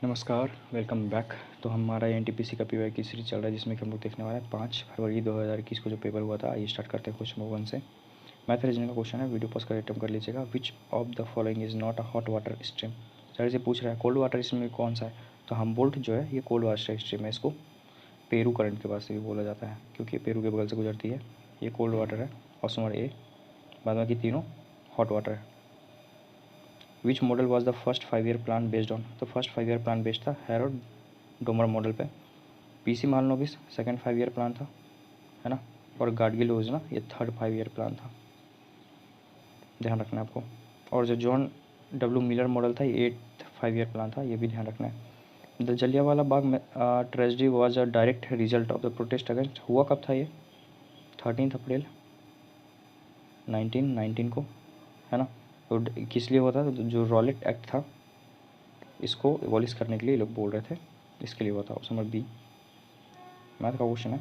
नमस्कार, welcome back. तो हमारा एनटीपीसी का पीवाई की सीरीज चल रहा है जिसमें कि हम लोग देखने वाले हैं 5 फरवरी 2021 को जो पेपर हुआ था। आइए स्टार्ट करते हैं क्वेश्चन नंबर 1 से। मैथ रीजनिंग का क्वेश्चन है, वीडियो पॉज कर अटेम्प्ट कर लीजिएगा। विच of the following is not a hot water stream. Sir से पूछ रहा है कोल्ड वाटर स्ट्रीम में कौन सा है, तो हमबोल्ट जो है ये कोल्ड वाटर स्ट्रीम है। इसको पेरू करंट के पास से भी बोला जाता है क्योंकि पेरू के बगल से गुजरती है। ये कोल्ड वाटर है, ऑप्शन नंबर ए। बाद में कि तीनों हॉट वाटर है। Which model was the first 5 year plan based on. तो फर्स्ट 5 ईयर प्लान बेस्ड था हैरोल्ड डोमर मॉडल पे। PC Mahalanobis second 5 year plan था, है ना। और गाडगिल योजना ये थर्ड 5 ईयर प्लान था, ध्यान रखना है आपको। और जो जॉन डब्ल्यू मिलर मॉडल था ये 8th 5 ईयर प्लान था, ये भी ध्यान रखना है। The Jallianwala Bagh tragedy was a direct result of the protest against. हुआ कब था ये? 13 अप्रैल 1919 को, है ना। तो किस लिए हुआ था? तो जो रॉलेट एक्ट था इसको एबॉलिश करने के लिए लोग बोल रहे थे, इसके लिए हुआ था। ऑप्शन नंबर बी मैथ का क्वेश्चन है।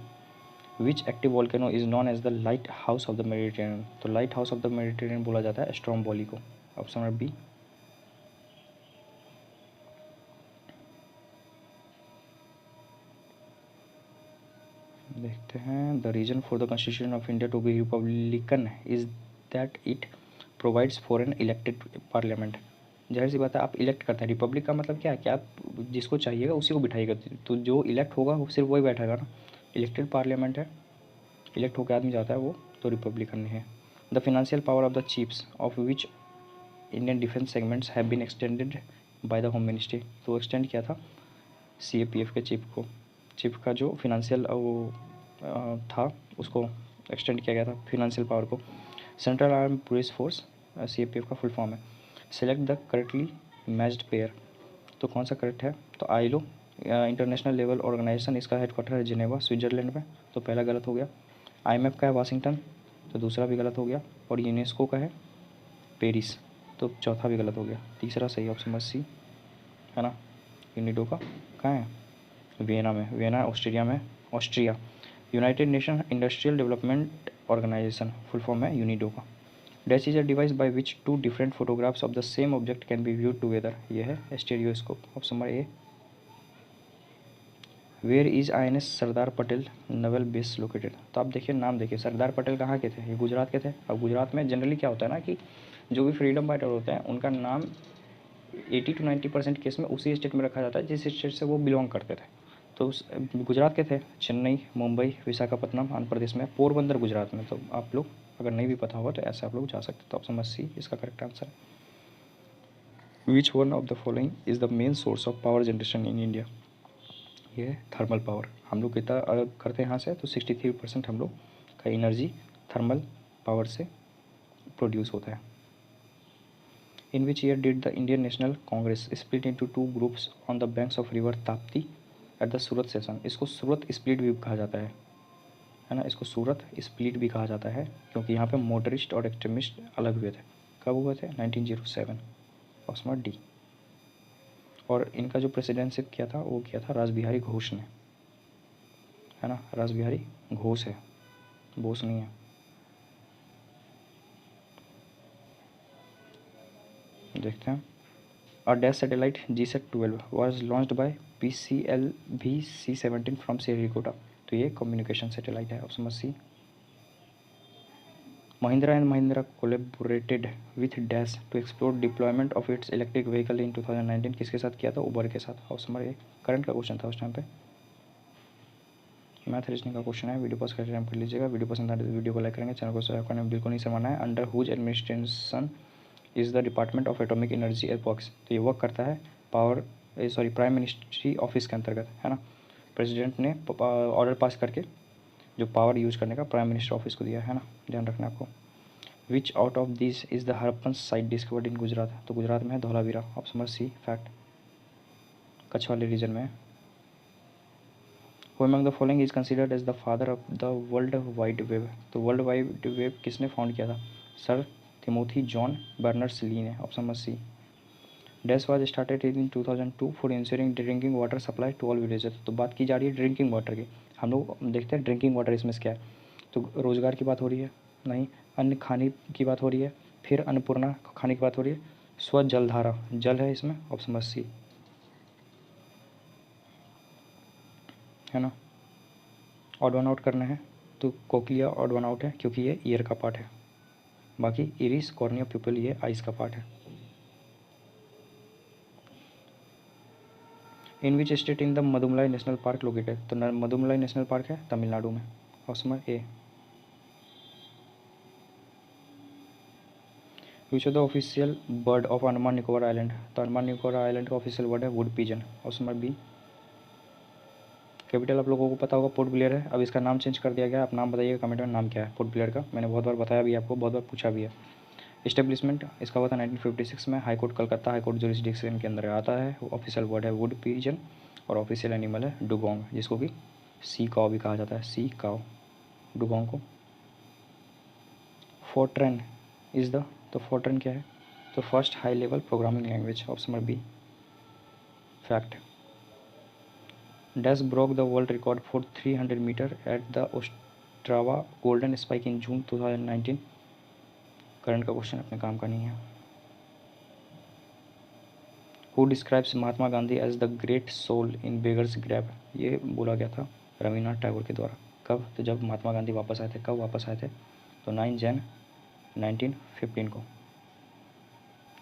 Which active volcano is known as the lighthouse of the Mediterranean. तो lighthouse of the Mediterranean बोला जाता है स्ट्रोम्बोली को। Option number B. देखते हैं। The reason for the constitution of India to be republican is that it provides for an elected parliament. जाहिर सी बात है, आप इलेक्ट करते हैं। रिपब्लिक का मतलब क्या है कि आप जिसको चाहिएगा उसी को बिठाइएगा, तो जो इलेक्ट होगा वो सिर्फ वही बैठेगा ना। इलेक्टेड पार्लियामेंट है, इलेक्ट होकर आदमी जाता है वो, तो रिपब्लिकन है। The financial power of the chiefs of which Indian defence segments have been extended by the home ministry. तो एक्सटेंड किया था सीएपीएफ के चीफ को। चीफ का जो फिनेंशियल वो था उसको एक्सटेंड किया गया था, फिनेंशियल पावर को। Central arm police force CAPF का फुल फॉर्म है। Select the correctly matched pair. तो कौन सा करेक्ट है? तो आईलो इंटरनेशनल लेवल ऑर्गेनाइजेशन, इसका हेडक्वार्टर है जिनेवा स्विट्जरलैंड में, तो पहला गलत हो गया। आईएमएफ का है वाशिंगटन, तो दूसरा भी गलत हो गया। और यूनेस्को का है पेरिस, तो चौथा भी गलत हो गया। तीसरा सही ऑप्शन नंबर सी, है ना। यूनिडो का कहाँ है? वियना में, वियना ऑस्ट्रिया में, Austria. United Nation Industrial Development organisation full form है यूनिडो का। Dash is a device by which 2 different photographs of the same object can be viewed together. ये है stereoscope. Option number A. Where is INS Sardar Patel naval base located. तो आप देखिए, नाम देखिए, सरदार पटेल कहाँ के थे? ये गुजरात के थे। अब गुजरात में जनरली क्या होता है ना कि जो भी फ्रीडम फाइटर होते हैं उनका नाम 80 to 90% केस में उसी स्टेट में रखा जाता है जिस स्टेट से वो बिलोंग करते थे। तो गुजरात के थे। चेन्नई, मुंबई, विशाखापट्टनम आंध्र प्रदेश में, पोरबंदर गुजरात में। तो आप लोग अगर नहीं भी पता होगा तो ऐसे आप लोग जा सकते हैं। तो ऑप्शन नंबर सी इसका करेक्ट आंसर है। Which one of the following is the main source of power generation in India. ये थर्मल पावर। हम लोग कितना करते हैं यहाँ से, तो 63% हम लोग का एनर्जी थर्मल पावर से प्रोड्यूस होता है। In which year did the Indian National Congress split into 2 groups on the banks of river Tapti at the Surat session. इसको सूरत स्प्लिट भी कहा जाता है ना। इसको सूरत स्प्लिट भी कहा जाता है क्योंकि यहाँ पे मोटरिस्ट और एक्सट्रीमिस्ट अलग हुए थे। कब हुए थे? 1907। Option D. और इनका जो प्रेसिडेंटशिप किया था वो किया था रासबिहारी घोष ने, है ना। रासबिहारी घोष है, बोस नहीं है। देखते हैं। A dash satellite GSAT-12 was launched by PCLV-C-17 from Sriharikota. तो ये कम्युनिकेशन सैटेलाइट है। Option number C. Mahindra and Mahindra collaborated with dash to explore deployment of its electric vehicle in 2019। किसके साथ किया था? उबर के साथ। Option number A. करंट का क्वेश्चन था उस टाइम पे, मैथ रीजनिंग का क्वेश्चन है। वीडियो पॉज करके टाइम कर लीजिएगा। वीडियो पसंद आए तो वीडियो को लाइक करेंगे, चैनल को सब्सक्राइब करने में बिल्कुल नहीं शर्माना है। Under whose administration is the department of atomic energy at works. तो ये वर्क करता है प्राइम मिनिस्ट्री ऑफिस के अंतर्गत, है ना। प्रेसिडेंट ने ऑर्डर पास करके जो पावर यूज करने का प्राइम मिनिस्टर ऑफिस को दिया है ना, ध्यान रखना आपको। Which out of this is the Harappan site discovered in Gujarat. तो गुजरात में है Dholavira. Option number C fact, Kutch वाले रीजन में है। Who among the following is considered as the father of the world wide web. तो वर्ल्ड वाइड वेब किसने found किया था? Sir Timothy John Berners Lee ने। Option number C. Dash was started in 2002 for insuring drinking water supply to all villages. तो बात की जा रही है ड्रिंकिंग वाटर की। हम लोग देखते हैं ड्रिंकिंग वाटर इसमें क्या है। तो रोज़गार की बात हो रही है? नहीं। अन्न खाने की बात हो रही है? फिर अन्नपूर्णा खाने की बात हो रही है? स्वजलधारा जल है इसमें। Option number C. है ना। ऑड वन आउट करना है तो कोक्लिया ऑड वन आउट है क्योंकि ये ईयर का पार्ट है। बाकी इरिस, कॉर्निया, प्यूपिल ये आइज का पार्ट है। In which state in the Mudumalai national park located, तो मदुमलाई नेशनल पार्क है तमिलनाडु में। Option number A. Which of the official bird of Andaman Nicobar island, तो अंडमान निकोबार आइलैंड का ऑफिशियल बर्ड है wood pigeon. Option number B. Capital आप लोगों को पता होगा पोर्ट ब्लेयर है, अब इसका नाम चेंज कर दिया गया। आप नाम बताइएगा कमेंट में नाम क्या है पोर्ट ब्लेयर का। मैंने बहुत बार बताया भी आपको, बहुत बार पूछा भी है। इस्टेब्लिशमेंट इसका हुआ था 1956 में। High court Calcutta high court jurisdiction के अंदर आता है। ऑफिशियल वर्ड है वुड पिजन और ऑफिशियल एनिमल है डुगोंग, जिसको कि सी काव भी कहा जाता है। सी काव डुगोंग को। फोर्ट्रन इज़ द, तो फोर्ट्रन क्या है, तो first high level programming language. Option number B fact. Dash broke the world record for 300 metre at the Ostrava Golden Spike in June 2019। Current का क्वेश्चन अपने काम का नहीं है। Who describes Mahatma Gandhi as the great soul in beggar's garb, ये बोला गया था रविन्द्रनाथ टैगोर के द्वारा। कब, तो जब महात्मा गांधी वापस आए थे। कब वापस आए थे, तो 9 जन 1915 को।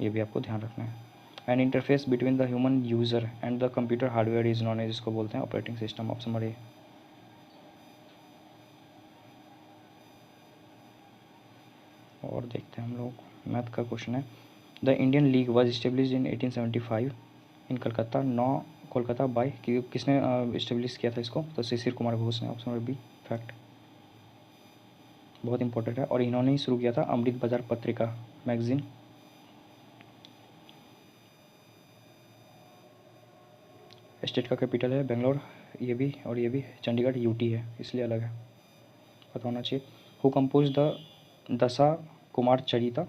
ये भी आपको ध्यान रखना है। An interface between the human user and the computer hardware is known as, इसको बोलते हैं operating system. Option number A. और देखते हैं हम लोग, मैथ का क्वेश्चन है। The Indian League was establish in 1875 in Calcutta. Kolkata by, किसने इस्टेब्लिश किया था इसको, तो शिशिर कुमार घोष ने। Option number B fact. बहुत इंपॉर्टेंट है। और इन्होंने ही शुरू किया था अमृत बाजार पत्रिका मैगजीन। स्टेट का कैपिटल है बेंगलोर, ये भी और ये भी। चंडीगढ़ यूटी है इसलिए अलग है, पता होना चाहिए। हु कंपोज द दशा कुमार चरिता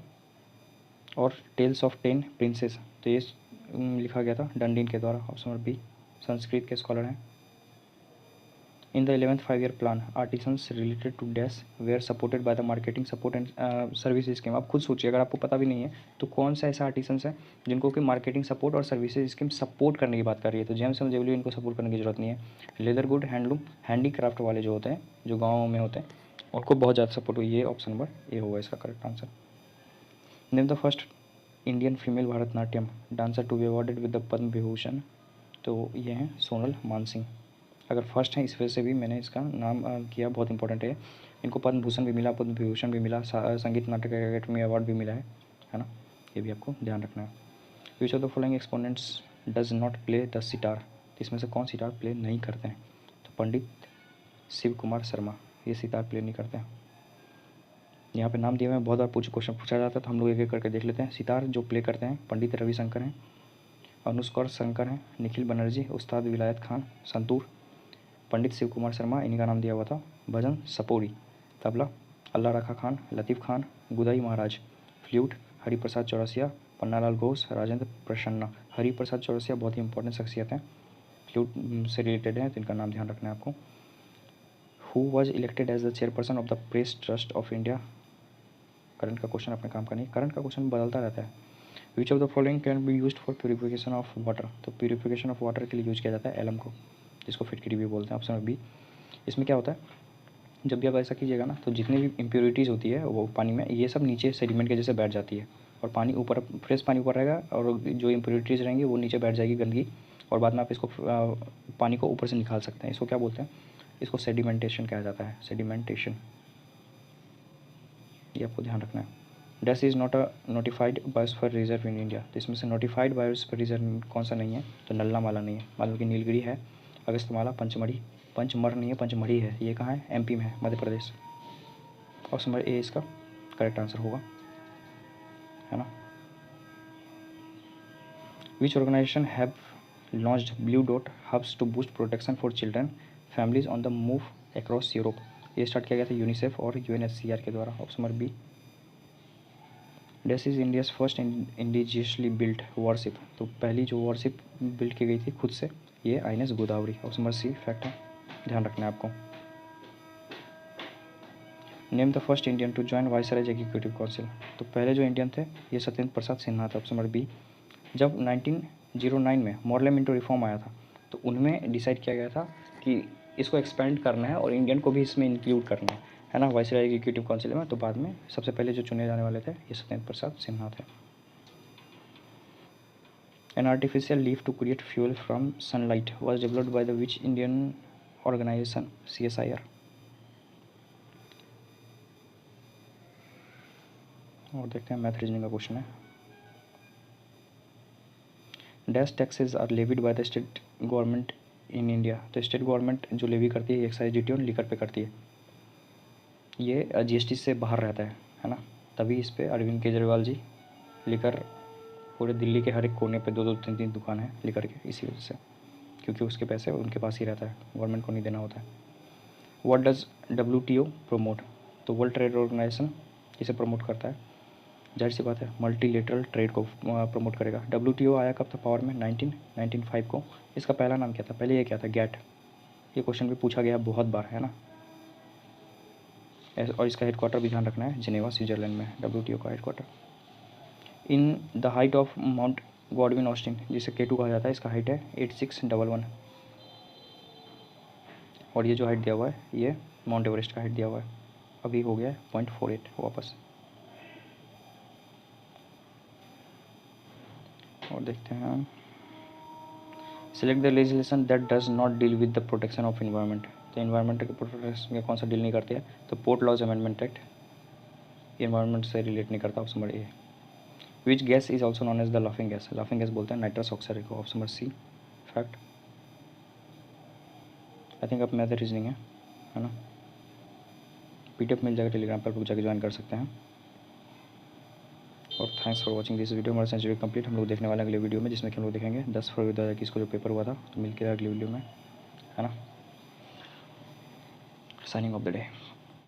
और टेल्स ऑफ 10 प्रिंसेस, तो ये लिखा गया था डंडीन के द्वारा। Option number B. संस्कृत के स्कॉलर हैं। In the 11th 5-year plan artisans related to dash were supported by the marketing support and service scheme. आप खुद सोचिए, अगर आपको पता भी नहीं है तो कौन सा ऐसा आर्टिसंस है जिनको कि मार्केटिंग सपोर्ट और सर्विसेज स्कीम सपोर्ट करने की बात कर रही है, तो जेम्स एंड जेवली इनको सपोर्ट करने की जरूरत नहीं है। लेदर गुड, हैंडलूम, हैंडीक्राफ्ट वाले जो होते हैं, जो गाँव में होते हैं, उनको बहुत ज़्यादा सपोर्ट हुई। ये ऑप्शन नंबर ए होगा इसका correct answer. Name the first Indian female Bharatanatyam dancer to be awarded with the Padma Vibhushan, तो ये हैं सोनल मानसिंह। अगर फर्स्ट हैं इस वजह से भी मैंने इसका नाम किया, बहुत इंपॉर्टेंट है। इनको पद्म भूषण भी मिला, पद्म विभूषण भी मिला, संगीत नाटक अकेडमी अवार्ड भी मिला है ना। ये भी आपको ध्यान रखना है। विच of the following exponents does not play the sitar, इसमें से कौन सितार प्ले नहीं करते हैं, तो पंडित शिव कुमार शर्मा ये सितार प्ले नहीं करते हैं। यहाँ पे नाम दिए हुए हैं, बहुत बार क्वेश्चन पूछा जाता है, तो हम लोग एक एक करके देख लेते हैं। सितार जो प्ले करते हैं पंडित रविशंकर हैं, अनुष्कर शंकर हैं, निखिल बनर्जी, उस्ताद विलायत खान, संतूर, पंडित शिव कुमार शर्मा, इन्हीं का नाम दिया हुआ था। भजन सपोरी, तबला अल्लाह रखा खान, लतीफ़ खान, गुदाई महाराज, फ्लूट हरिप्रसाद चौरसिया, पन्नालाल घोष, राजेंद्र प्रसन्ना। हरिप्रसाद चौरसिया बहुत ही इंपॉर्टेंट शख्सियत हैं, फ्लूट से रिलेटेड हैं, तो इनका नाम ध्यान रखना है आपको। Who was elected as the chairperson of the Press Trust of India, current का क्वेश्चन अपने काम का नहीं, करंट का क्वेश्चन बदलता रहता है। विच of the following can be used for purification of water, तो प्यूरिफिकेशन ऑफ वाटर के लिए यूज़ किया जाता है एलम को, जिसको फिटकरी भी बोलते हैं। Option B. इसमें क्या होता है, जब भी आप ऐसा कीजिएगा ना, तो जितनी भी इम्प्योरिटीज़ होती है वो पानी में, ये सब नीचे सेडिमेंट के जैसे बैठ जाती है, और पानी ऊपर, फ्रेश पानी ऊपर रहेगा, और जो इम्प्योरिटीज़ रहेंगी वो नीचे बैठ जाएगी गंदगी, और बाद में आप इसको पानी को ऊपर से निकाल सकते हैं। इसको क्या बोलते हैं, इसको सेडिमेंटेशन कहा जाता है, सेडिमेंटेशन, ये आपको ध्यान रखना है। Dash is not a notified biosphere reserve in India, तो इसमें से नोटिफाइड बायोस्फीयर रिजर्व कौन सा नहीं है, तो नल्ला माला नहीं है। मतलब कि नीलगिरी है, अगस्तमाला, पंचमढ़ी, पंचमढ़ नहीं है, पंचमढ़ी है। ये कहाँ है, एमपी में है, मध्य प्रदेश। ऑप्शन नंबर ए इसका करेक्ट आंसर होगा, है ना। Which organisation have launched blue dot hubs to boost protection for children families on the move across Europe, ये स्टार्ट किया गया था यूनिसेफ और यूएनएचसीआर के द्वारा। Option number B. Dash is India's first indigenously built warship, तो पहली जो वॉरशिप बिल्ट की गई थी खुद से, ये INS Godavari. Option number C fact है, ध्यान रखना है आपको। Name the first Indian to join viceroy executive council, तो पहले जो इंडियन थे ये सत्येंद्र प्रसाद सिन्हा थे। Option number B. जब 1909 में मॉडल मिंटो रिफॉर्म आया था, तो उनमें डिसाइड किया गया था कि इसको एक्सपेंड करना है और इंडियन को भी इसमें इंक्लूड करना है ना, वाइसरॉय एग्जीक्यूटिव काउंसिल में। तो बाद में सबसे पहले जो चुने जाने वाले थे ये सत्येंद्र प्रसाद सिन्हा थे। An artificial leaf to create fuel from sunlight was developed by the which Indian organisation, CSIR। और देखते हैं मैथ रीजनिंग का क्वेश्चन है। Dash taxes are levied by the state government in India. तो स्टेट गवर्नमेंट जो levy करती है excise duty और लिकर पे करती है, ये GST से बाहर रहता है ना। तभी इस पर अरविंद केजरीवाल जी लिकर पूरे दिल्ली के हर एक कोने पे 2-2 3-3 दुकान है लिकर के, इसी वजह से, क्योंकि उसके पैसे उनके पास ही रहता है, गवर्नमेंट को नहीं देना होता है। What does WTO promote. तो वर्ल्ड ट्रेड ऑर्गेनाइजेशन इसे प्रमोट करता है, जाहिर सी बात है मल्टीलेटरल ट्रेड को प्रमोट करेगा। WTO आया कब था पावर में, 1995 को। इसका पहला नाम क्या था, पहले ये क्या था, गैट। ये क्वेश्चन भी पूछा गया बहुत बार, है ना। और इसका हेडक्वार्टर भी ध्यान रखना है, जिनेवा स्विट्जरलैंड में WTO का headquarter. In the height of mount Godwin Austen, जिसे K2 कहा जाता है, इसका हाइट है 8611। और ये जो हाइट दिया हुआ है ये माउंट एवरेस्ट का हाइट दिया हुआ है, अभी हो गया है 0.48 वापस। और देखते हैं, select the legislation that does not deal with the protection of environment. तो इन्वायरमेंट के प्रोटेक्शन का कौन सा डील नहीं करती है, तो port laws amendment act, environment से रिलेट नहीं करता। Option number A. Which gas is also known as the laughing gas. Laughing gas बोलते हैं नाइट्रस ऑक्साइड को। Option number C fact. I think अब मैथ रीजनिंग है ना। PDF मिल जाएगा टेलीग्राम पर, जाकर ज्वाइन कर सकते हैं। और thanks for watching this video. हमारा सेंचुरी कंप्लीट हम लोग देखने वाले अगले वीडियो में, जिसमें कि हम लोग देखेंगे 10 फरवरी 2021 को जो पेपर हुआ था। तो मिलकर अगले वीडियो में, है ना। Signing off the day.